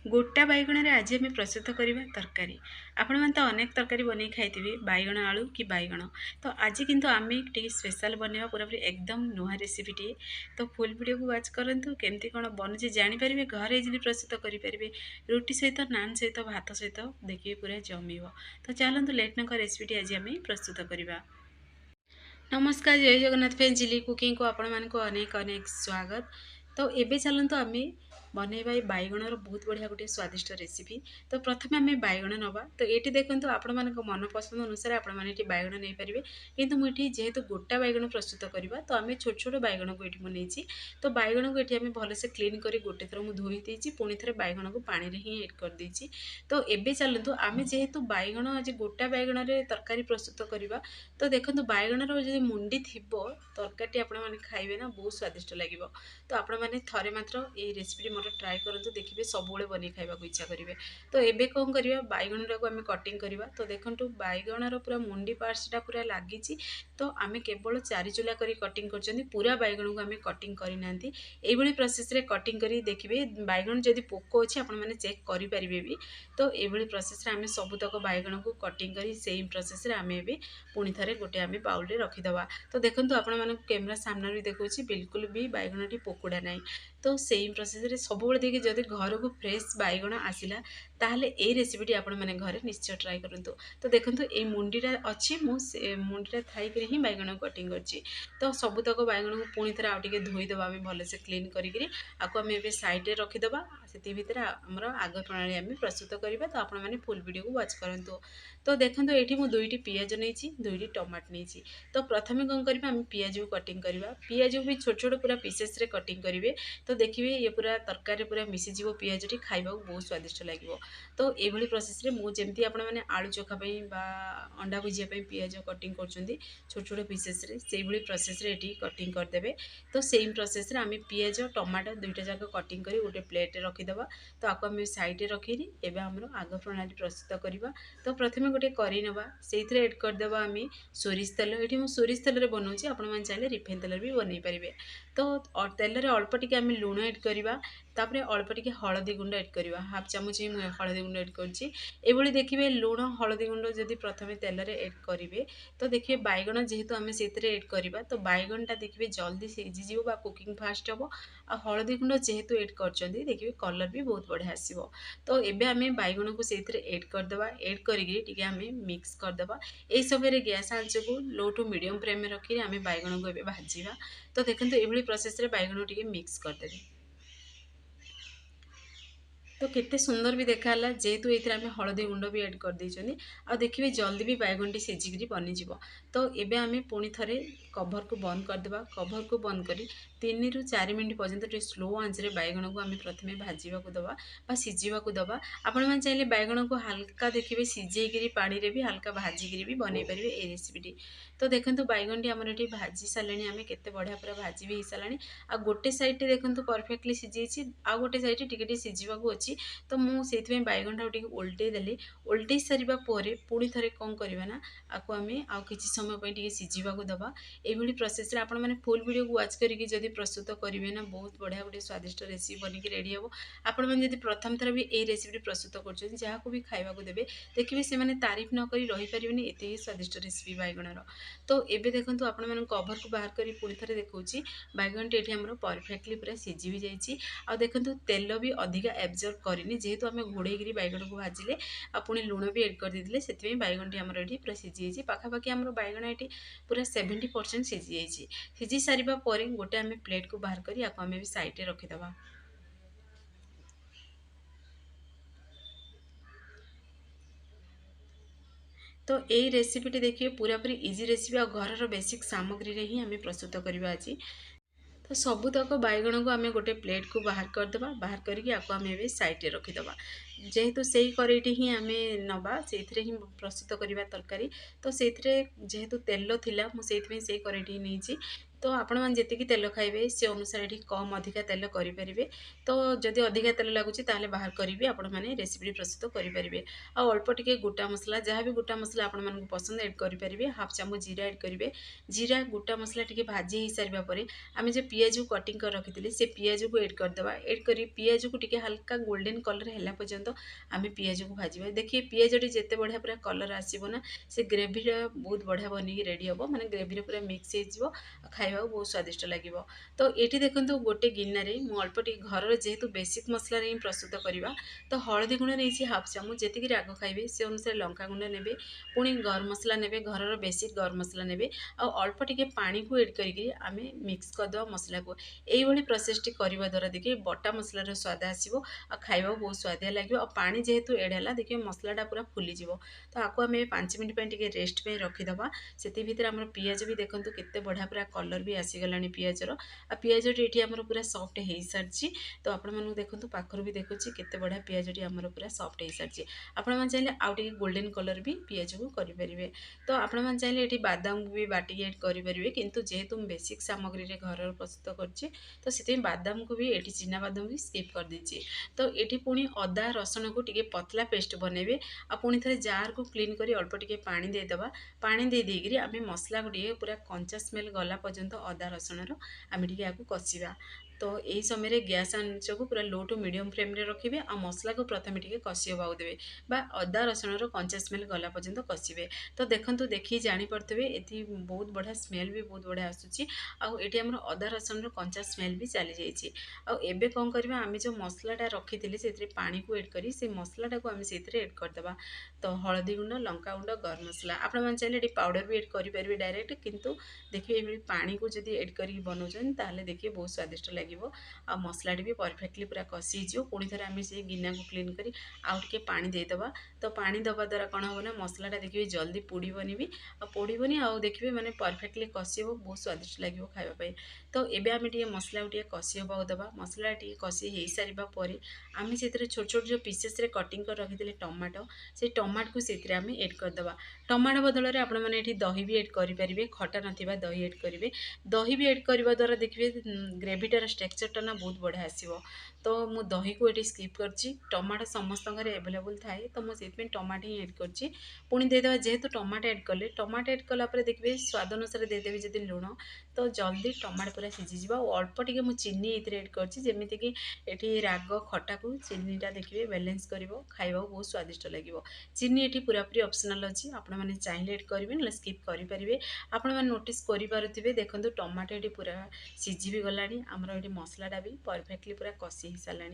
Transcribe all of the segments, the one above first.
गोटा बैगण आज आम प्रस्तुत करवा तरकारी। आपण मैंने तो अनेक तरकारी बन खाई बैगण आलू कि बैगण। तो आज किंतु आम टे स्पेशल बनवा पूरापूरी एकदम नुआ रेसिपी टे। तो फुल वीडियो को वाच करंतु केमती कौन बनुचे जानीपारे, घर इजिली प्रस्तुत करेंगे। रुटी सहित नान सहित भात सहित देखिए पूरा जमीव। तो चलतु लेट नक रेसिपी आज आम प्रस्तुत करवा। नमस्कार, जय जगन्नाथ फ्रेंड्स, जिली कुकिंग को आपण मानक अनेक अनेक स्वागत। तो एबे चलतु आम बनैबा बैगणर बहुत बढ़िया गोटे स्वादिष्ट रेसिपी। तो प्रथम आम बैगण नवा। तो ये देखो आपण मान मन पसंद अनुसार आपण मैंने बैगण नहीं पारे, कितु मुझे जेहेतु गोटा बैगण प्रस्तुत करवा तो आम छोट छोट बैगण को ये मुझे। तो बैगण को ये भलसे क्लीन कर गोटे थर मुझे धोई देती, पुणी थे बैगण को पानी में ही एड कर देती। तो एबे चलतु आम जेहेतु बैगण आज गोटा बैगण तरकारी प्रस्तुत करवा। तो देखो बैगणर जो मुंडी थी तरकारी आपण मैंने खाइबे ना बहुत स्वादिष्ट लगे। तो आपण मैंने थरे मात्र ये रेसिपी मोर ट्राए करूँ, देखिए सब बन खावा इच्छा करेंगे। तो एबे कौन करवा बैगण टाक आम कटिंग करवा। तो देखो बैगणर पूरा मुंडी पार्ट्सटा पूरा लगी। तो आम केवल चारि चुला कर कटिंग कर पूरा बैगण को आम कटिंग करना। ये प्रोसेस रे कटिंग कर देखिए बैगण जदि पोक अच्छे आपण मैंने चेक करेंगे भी। तो ये प्रोसेस आम सबुतक बैगण को कटिंग कर सेम प्रोसेस आम भी पुणी थे गोटे आम बाउल रे रखीदवा। तो देखो आपण मानक कैमरा सामने भी देखा बिल्कुल भी बैगणटी पोकुड़ा ना। तो सेम प्रोसेस सब देखिए जब घर को फ्रेश बैगण आसला ताहले ए रेसिपी आपण मैंने घरे निश्चय ट्राए करूँ। तो देखो ये मुंडीटा अच्छी मुझे मुंडीटा थी ही बैगण कटिंग कर। तो सबुतक बैगण को पुणी थे आगे धोईदे आम भलसे क्लीन करें आपको आम ए सैड्रे रखीदे। से भितर आमर आग प्रणाली आम प्रस्तुत करवा। तो आपण मैंने फुल वीडियो को वाच करूँ। तो देखो ये मुझे दुईटी पियाज नहीं दुईटी टमाट नहीं। तो प्रथम कौन करवा आम पियाज को कटिंग करवा। पियाज को भी छोट छोट पूरा पीसेस रे कटिंग करेंगे। तो देखिए ये पूरा तरकारी पूरा मिसीज पियाजटी खाइबा बहुत स्वादिष्ट लगे। तो ये प्रोसेस रे मुझे आपण मैंने आलू चोखापी अंडा भुजियापी पियाज कटिंग कर छोट छोट पीसेस रे से प्रोसेस रे ये कटिंग करदे। तो सेम प्रोसेस रे आम पियाज टमाटो दुईटा जाक कटिंग कर गोटे प्लेट रखीदे। तो आपको आम साइड रखी एवं आम आग प्रणाली प्रस्तुत करवा। तो प्रथम गोटे करी नवा से एड करदे आम सोरिष तेल। ये मुझे सोरिष तेल बनाऊँगी, आपने चाहिए रिफाइन तेल भी बनई पारे। तो तेल रे अल्प टिके आम लुण एड करवा। तापरे अल्प टिके हलदी गुंड एड करवा, हाफ चामच ही हलदी गुंड एड कर। देखिए लुण हलदी गुंड जदि प्रथम तेल रे एड करेंगे तो देखिए बैगण जेहेतु आम से एड करवा तो बैगणटा देखिए जल्दी सीझी कुकिंग फास्ट हम। आ हलदी गुंड जेहेतु एड कर देखिए कलर भी बहुत बढ़िया आसो। तो ये आम बैगण को से एड करदे। एड करके आम मिक्स करदे। ये समय गैस आंच को लो टू मीडियम फ्लेम में रखी आम बैगण को भाजवा। तो देखो ये प्रोसेस रे बैगण टी मिक्स करदे। तो केते सुंदर भी देखाला जेहेतु ये आम हलदी गुंड भी एड कर देछनी। आ देखिए जल्दी भी बैगनटी सीझिकी बनीजिव। तो ये आम पुणी थे कभर को बंद करदे। कभर को बंद कर 3 ରୁ 4 मिनट पर्यंत स्लो आंच रे बैगण को आम प्रथम भाजवा दवा सीझा दवा। आपण मैंने चाहिए बैगण को हल्का देखिए सीझेक पानी रे भी हल्का भाजिकी भी बनई पारे ये रेसिपी। तो देखो बैगनटी आमर ये भाजी सारे आम के बढ़िया पूरा भाजी भी हो सारा। आ गोटे साइड देखो परफेक्टली सीझी आ गोटे साइड टे सीझा अच्छी। तो मुझे बैगन टा उल्टे देली। उल्टे सारा पुणी थे कौन करवा ना आपको आम आउ कि समय सीझा दवा। ये प्रोसेस रे आपण मैंने फुल वीडियो को वाच करके जब प्रस्तुत करेंगे ना बहुत बढ़िया गोटे स्वादिष्ट रेसिपी बनिक रेडी हे। आपण मैंने जब प्रथम थर भी ये रेसिपी प्रस्तुत कर भी खावा देवे देखिए से तारीफ न करी रही पारे एत स्वादिष्ट रेसिपी बैगणर। तो ये देखो आपण मैंने कभर को बाहर कर पुणी थे देखा बैगन टी आम परफेक्टली पूरा सीझी भी जाइए। आ देखो तेल भी अधिका एब्जर्व करनी जेहेतु आम घोड़े बैगण को भाजिले पुणी लुण भी एड कर देते से बैगन टी आमर ये पूरा सीझी जाइए। पाखापाखि आम बैगण ये पूरा 70% सीझी जाइए। सीझी सारा पर गोटे आम प्लेट को बाहर कर आम भी साइड रखीदे। तो यही रेसिपीटी देखिए पूरा पूरी इजी रेसिपी और घर बेसिक सामग्री रे ही आम प्रस्तुत करवा आज। तो सबुतक बैगण को आम गोटे प्लेट को बाहर करदे। बाहर करके आपको आम ए सैड्रे रखीदे जेहेतु से ही करेटी ही आम नवा से ही प्रस्तुत करवा तरकारी। तो से जेहेतु तेल थिला मुझे से करेटी नहीं। तो आपण मैंने जेतिकी तेल खाइबे से अनुसार ये कम अधिका तेल करेंगे। तो जदि अधिका तेल लगुच ताले बाहर करी आपण मैंने रेसिपी प्रस्तुत करेंगे। आ अल्प टिके गोटा मसला जहाँ भी गोटा मसला आपण मानक पसंद ऐड करेंगे। हाफ चामच जीरा ऐड करेंगे। जीरा गोटा मसला टिके भाजी हो सारा पर आम जो पियाज को कटिंग कर रखी से पियाज को ऐड करदे। ऐड कर पियाज को टिके हल्का गोल्डन कलर है पर्यंत आम पियाज को भाजवा। देखिए पियाज टी जिते बढ़िया पूरा कलर आसो ना से ग्रेवी बहुत बढ़िया बनिक रेडी हम मैंने ग्रेवी पूरा मिक्स हो खाइबा बहुत स्वादिष्ट लगे। तो ये देखो गोटे गिनारे मु अल्प टी घर जेहेतु बेसिक मसला ही प्रस्तुत करवा। तो हलदी गुंड नहीं हाफ चामच जी राग खाइबे से अनुसार लंका गुंड ने पुणी गरम मसला ने घर बेसिक गरम मसला ने अल्प टिके पानी को एड करके आम मिक्स करदे मसला को। यही प्रोसेस टी करने द्वारा देखिए बटा मसलार स्वाद आसो खाइबा बहुत स्वादिया लगे। और पानी जेहेतु एड है देखिए मसलाटा पूरा फुलीज। तो आपको आम 5 मिनट रेस्ट पे रखीदे। से भीतर आम पियाज भी देखो केते बढ़िया पूरा कलर भी आसीगला पियाजर। आ पियाजटी ये पूरा सफ्ट हो सारी। तो आपण मानक देखो पाखर भी देखुँ केते बढ़िया पियाजटी आमर पूरा सफ्ट हो सारी। आपण मैंने चाहिए आउ टे गोल्डन कलर भी पियाज को करेंगे। तो आपण मैंने चाहिए ये बादाम को भी बाटिक ऐड करेंगे। किंतु जेहेतु बेसिक सामग्री घर प्रस्तुत कर तो से बादाम को भी ये चिना बादाम भी स्किप कर देछि। तो ये पुणी अदा रसुण को टिके पतला पेस्ट बनइबे। आ पुणी थे जार को क्लीन कर अल्प टिके पानी देदेबा। पानी देदेकि आम मसला को पूरा कंचा स्मेल गला पर्यंत अदा रसुणर आम टे कषा। तो यही समय गैस आंच को पूरा लो टू मीडियम फ्लेम रे रखिए। आ मसला को प्रथम टिके कषि होगा देवे बा अदा रसुणर कंचा स्मेल गला पर्यंत कषिबे। तो देखो देखिए जापे ये बहुत बढ़िया स्मेल भी बहुत बढ़िया आसूँ। आठ आम अदा रसुणर कंचा स्मेल भी चली जाइए। आबे कौन करवा आम जो मसलाटा रखी थे से पानी को एड करी से मसलाटा को आम से एड करदे। तो हलदी गुंड लंका गुंड गरम मसला आपण मैंने चाहिए ये पाउडर भी एड करेंगे डायरेक्ट। किंतु देखिए ये पानी को जब एड कर बनाऊँ ताले देखिए बहुत स्वादिष्ट लगे। आ मसलाटी भी परफेक्टली पूरा कषि पुणी थे आम से गिना को क्लीन करी आउ टे पानी देदेबा। तो पानी दबा द्वारा कौन हम ना मसलाटा देखिए जल्दी पोड़बनी भी पोड़बनी आउ देखिए मैंने परफेक्टली कषि बहुत स्वादिष्ट लगे खावाई। तो ये आम टे मसला टे कषि होगा देवा। मसला टे कषि हो सारा पर आम से छोट छोट जो पीसेस कटिंग कर रखी थे टमाटो से टमाटो को से आम एड करदे। टमाटो बदल में आपण मैंने दही भी एड करेंगे। खटा ना दही एड करेंगे। दही भी एड करने द्वारा देखिए ग्रेवीटार स्ट्रक्चरटा ना बहुत बढ़िया आसो। तो मु दही को ये स्किप करची। टमाटो समस्त घर एभेलेबल थाए तो मुझे टमाटो ही एड करची। पुणी देदेवा जेहेतु टमाटो एड कले टमाटो एड कलापर देखिए स्वाद अनुसार देदेवी जब लुण तो जल्दी टमाटो पूरा सीझीज। अल्प टिके मु चीनी ये एड करमीक ये राग खटा को चीनीटा देखिए बैलेंस कर खाइबा बहुत स्वादिष्ट लगे। चीनी ये पूरापूरी ऑप्शनल अच्छी आपण मैंने चाहिए एड करेंगे ना स्किप करेंगे। आपण मैंने नोटिस करेंगे देखो टमाटो ये पूरा सीझी भी गला आमर ये मसलाटा भी परफेक्टली पूरा कषि हो सारा।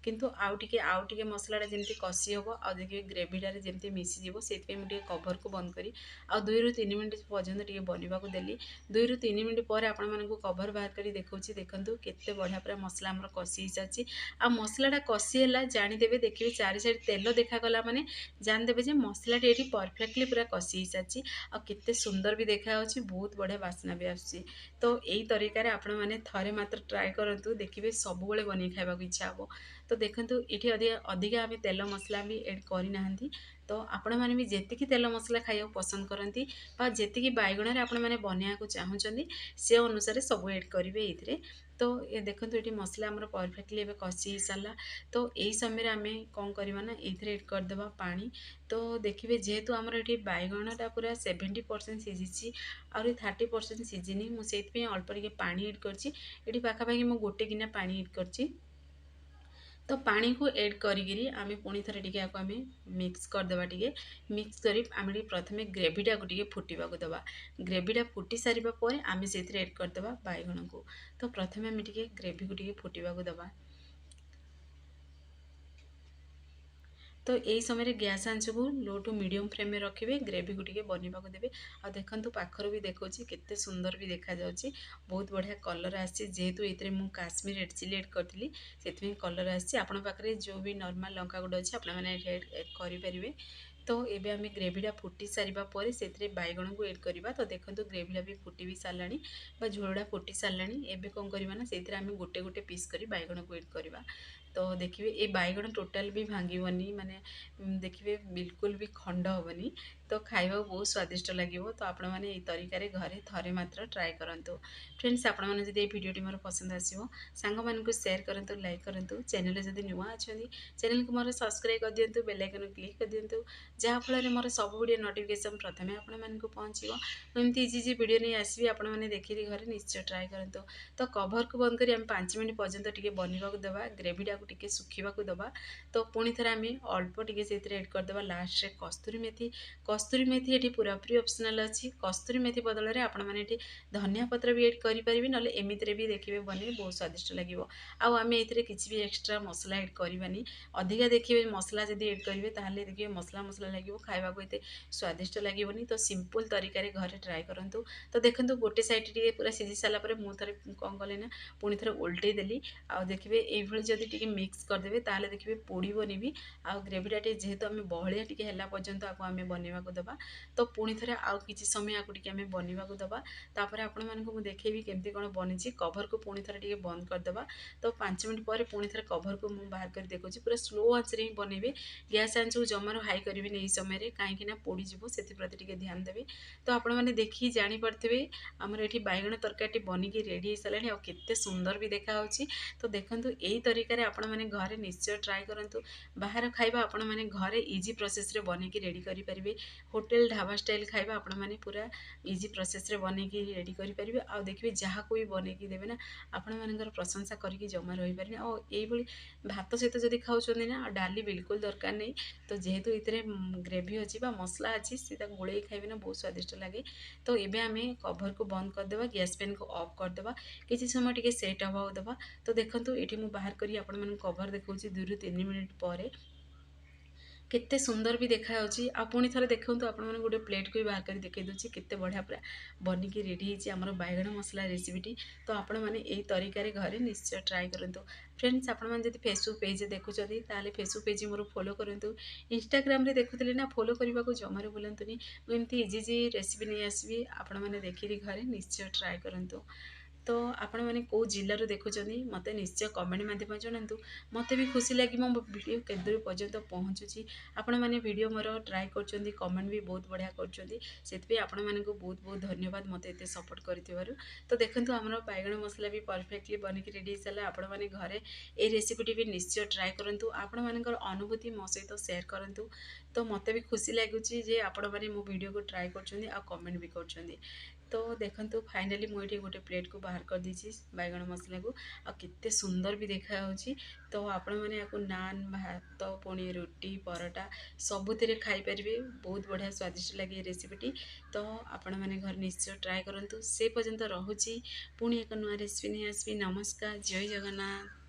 किंतु आउ टे मसलाटा जमी कषि हम आ देखिए ग्रेवीटार जमी मिसीज से मुझे कभर को बंद करी आ 2 ରୁ 3 मिनट पर्यंत टे बनवा को देली। 2 ରୁ 3 मिनट पर आपण मानक कभर बाहर कर देखा देखो केते बढ़िया पूरा मसला आमर कषि हो सारी। आ मसलाटा कषि है जानीदेवे देखिए चारि साइड तेल देखागला माने जानदेवे जे मसलाटी ये परफेक्टली पूरा कषि हो सारी। आ केते सुंदर भी देखा बहुत बढ़िया बास्ना भी आसुची। तो यही तरीकार आपण मैंने थरे मात्र ट्राए करूँ देखिए सब बन खावा इच्छा हम। तो देखो ये अधिका आम तेल मसला भी एड करना। तो आपण मैंने भी जी तेल मसला खाया पसंद करती जी बैगण आपण मैंने बनवा को चाहूँगी से अनुसार सब एड करेंगे ये। तो ये देखो ये मसला आमर परफेक्टली एवं कषि हो सारा। तो यही समय आम कौन करवा ना ये एड करदे पानी। तो देखिए जेहेतु आमर ये बैगणटा पूरा 70% सीझी और 30% सीझिनी मुझे अल्प टे पानी एड कर पाखापाखि मु गोटे गिना पानी एड कर। तो पानी को ऐड करी आम पुणी थे टे आम मिक्स करदे। टे मिक्स कर आम प्रथम ग्रेवीटा को टे फुटवा को देवा। ग्रेवीटा फुटी सारा पर आम से एड करदे बैगण को। तो प्रथम आम टे ग्रेवी को टे फुटवा को देवा। तो यही समय गैस आंच को लो टू मीडियम फ्लेम में रखिए। ग्रेवी को टे बनवा को देवे। आ देखो पाखर भी देखो केते सुंदर भी देखा जाउची। बहुत बढ़िया कलर आसी जेहेतु ये मु काश्मीर रेड चिली एड करी से कलर आसी। आपण पाखे जो भी नॉर्मल लंका गुंड अच्छी आप एड करेंगे। तो ये आम ग्रेवीटा फुटी सारा पर से बैगण को एड करवा। तो देखो ग्रेवीटा भी फुटी भी सारा झोलटा फुटी सारा। एबे कौन करवा ना से आम गोटे गोटे पीस कर बैगण को एड करवा। तो देखिए ये बैगण टोटाल भी भांगनी माने देखिए बिल्कुल भी खंड हेनी। तो खाइबा बहुत स्वादिष्ट लगे। तो आपण मैंने ये तरीके घरे थरे मात्र ट्राए करूँ। फ्रेंड्स आपण मैंने जब भिडियोटी मोर पसंद आसो सांग मानक शेयर करूँ, लाइक करूँ। चैनल जब नुआ अच्छा चैनल को मोर सब्सक्राइब कर दिंतु, बेल आइकन क्लिक कर दिंतु, जहाँफल मोर सब वीडियो नोटिफिकेशन प्रथम आपण मानक पहुँचो। एमती इजी इजी वीडियो नहीं आसबि आपण मैंने देखिए घरे निश्चय ट्राए करूँ। तो कभर को बंद करी 5 मिनट पर्यंत टिके बनवा देवा, ग्रेवीटा को टिके सुखा दबा। तो पुणी थे आम अल्प टिके से एड करदे लास्ट रे कस्तूरी मेथी। कस्तूरी मेथी ये पूरापूरी ऑप्शनल अच्छी। कस्तूरी मेथी बदल में आपण मैंने धनिया पत्र भी एड करेंगे, ना एमती भी देखिए बने बहुत स्वादिष्ट लगे। आम ये किसी भी एक्सट्रा मसला एड करवानी। अधिका देखिए मसला जब एड करेंगे ताहले देखिए मसला मसला लगे, खावा को ये स्वादिष्ट लगेनि। तो सिंपल तरीके घरे ट्राए करूँ। तो देखो गोटे साइड टे पूरा सीझी सारापर मुझे कौन कली ना पुणी थे उल्टे देली। आ देखिए ये जदि टे मिक्स करदे ताहले देखिए पोड़बनी भी। आ ग्रेवीटा टे जेहेतु आम बहलिया टे है पर्यंत आपको आम बनवाक दबा। तो पुणी थे आउ किसी समय आपको टे आम बनवाक दबा। तापर आपण मानक मुझे देखेबी केमती कौन बनी। कभर को पुणी थे टे बंद करदे। तो 5 मिनट पर पुणी थे कभर को मुझे बाहर कर देखुची। पूरा स्लो आंच रे बनइबे, गैस आंच को जमार हाई करेंगे यही समय कहीं पोड़ीज से प्रति ध्यान देवे। तो आपण मैंने देखी जापे आमर ये बैगण तरकारी बनिकी रेडी हो सारे और केते सुंदर भी देखा। तो देखो यही तरीके आपण मैंने घरे निश्चय ट्राए करूँ। बाहर खाइबा आपण मैंने घरे इजी प्रोसेस रे बनिकी रेडी करेंगे। होटेल ढाबा स्टाइल खाइबा आपण मैंने पूरा इजी प्रोसेस रे बनिकी रेडी करेंगे। आ देखिए जहाँ को भी बनईकी देवे ना आपण मानकर प्रशंसा करके जमा रही पारे। और यही भात सहित जब खाऊँ ना डाली बिल्कुल दरकार नहीं। तो जेहेतु ये ग्रेवी अच्छी मसला अच्छी से गोले खाइबे ना बहुत स्वादिष्ट लगे। तो ये आम कभर को बंद करदे, गैस पेन को ऑफ करदे, किसी समय टे सेट हवा दबा। तो देखो ये मुझे बाहर करी आपण मानक कभर देखा 2 ରୁ 3 मिनिट पर केते सुंदर भी देखा पुणी थे देखो आपण मैंने गोटे प्लेट को भी बाहर कर देखई दूसरी केते बढ़िया पूरा बनिकी रेडी होती आमर बैगण मसला रेसिपीटी। तो आपण मैंने यही तरीके घरे निश्चय ट्राए करूँ। फ्रेंड्स आपण मैंने जब फेसबुक पेज देखुं ताले फेसबुक पेज मोर फॉलो करूँ। इंस्टाग्राम रे देखुले ना फॉलो करने को जमार बुलांतुनी। एमती इजी इजी रेसिपी नहीं आसबि आपण मैंने देखिए घरे निश्चय ट्राए करूँ। तो आपण मैंने कौ जिलूर देखुं मत निश्चय कमेंट माध्यम जनातु। मत भी खुशी लगे मो वीडियो केदूर पर्यंत पहुँचुची। आपण मैंने वीडियो मोर ट्राए कर कमेंट भी बहुत बढ़िया कर आपण मानक बहुत बहुत धन्यवाद मत एत सपोर्ट कर। तो देखो आमर बैगण मसला भी परफेक्टली बनिकी रेडी सारा आपण मैंने घरे ये रेसिपीटी भी निश्चय ट्राए करूँ। आपण मानकर अनुभूति मो सहित शेयर करूँ। तो मत भी खुशी लगुच आपण मैंने मो वीडियो को ट्राए कर कमेंट भी कर। तो देखो फाइनाली मुझे गोटे प्लेट को बाहर कर दीची बैगण मसला को आते सुंदर भी देखा। तो आपण मैंने या नान भात पुणी रुटी परोटा सबुति खाईपारे बहुत बढ़िया स्वादिष्ट लगे रेसिपीटी। तो आपण मैंने घर निश्चय ट्राए करूँ। से पर्यंत रोची पुणी एक नुआ रेसिपी नहीं आसबि। नमस्कार, जय जगन्नाथ।